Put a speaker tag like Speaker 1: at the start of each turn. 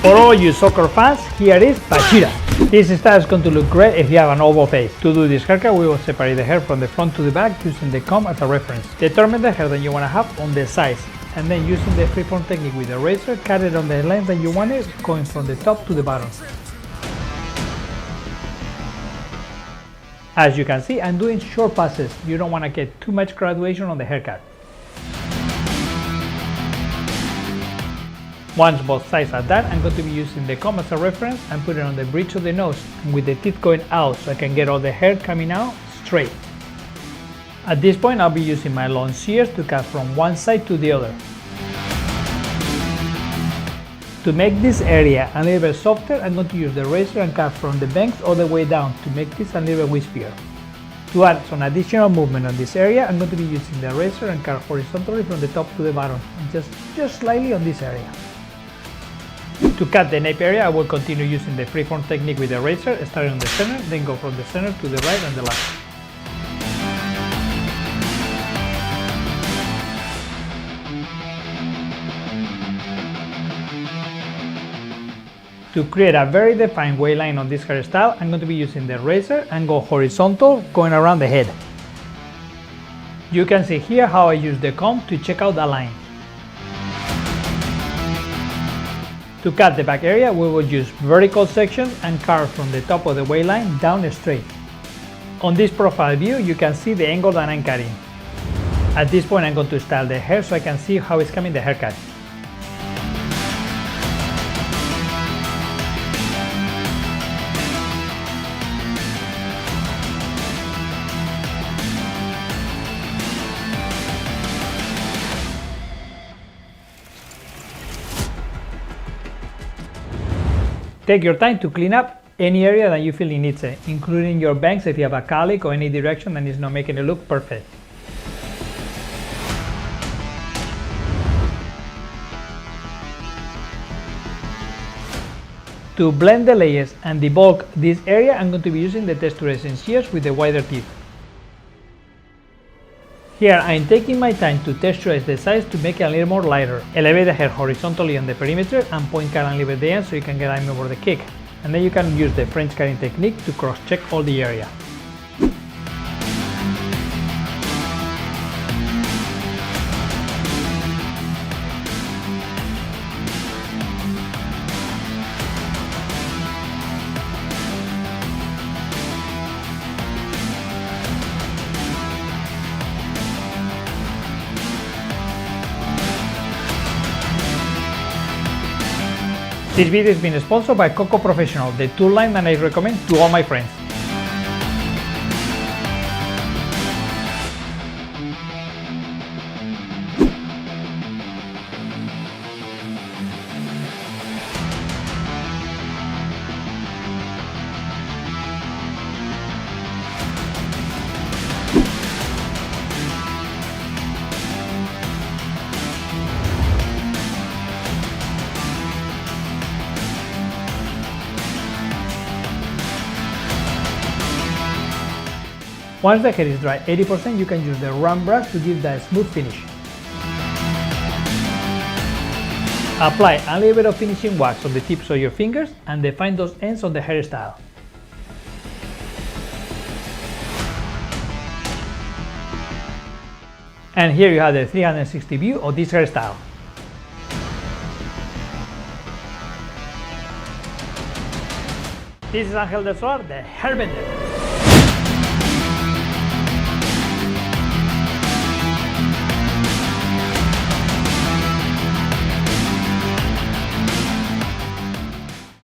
Speaker 1: For all you soccer fans, here is Bachira. This style is going to look great if you have an oval face. To do this haircut, we will separate the hair from the front to the back using the comb as a reference. Determine the hair that you want to have on the size, and then using the freeform technique with the razor, cut it on the length that you want it, going from the top to the bottom. As you can see, I'm doing short passes. You don't want to get too much graduation on the haircut. Once both sides are done, I'm going to be using the comb as a reference and put it on the bridge of the nose and with the teeth going out so I can get all the hair coming out straight. At this point, I'll be using my long shears to cut from one side to the other. To make this area a little bit softer, I'm going to use the razor and cut from the bangs all the way down to make this a little bit wispier. To add some additional movement on this area, I'm going to be using the razor and cut horizontally from the top to the bottom, just slightly on this area. To cut the nape area, I will continue using the freeform technique with the razor, starting on the center, then go from the center to the right and the left. To create a very defined wave line on this hairstyle, I'm going to be using the razor and go horizontal, going around the head. You can see here how I use the comb to check out the line. To cut the back area, we will use vertical sections and carve from the top of the wave line down straight. On this profile view, you can see the angle that I'm cutting. At this point, I'm going to style the hair so I can see how it's coming the haircut. Take your time to clean up any area that you feel it needs it, including your bangs if you have a colic or any direction that is not making it look perfect. To blend the layers and debulk this area, I'm going to be using the texturizing shears with the wider teeth. Here I'm taking my time to texturize the sides to make it a little more lighter. Elevate the hair horizontally on the perimeter and point cut and leave at the end so you can get aim over the kick. And then you can use the French cutting technique to cross check all the area. This video has been sponsored by Cocco Professional, the tool line that I recommend to all my friends. Once the hair is dry 80%, you can use the round brush to give that smooth finish. Apply a little bit of finishing wax on the tips of your fingers and define those ends on the hairstyle. And here you have the 360 view of this hairstyle. This is Angel del Solar, the Hairbender.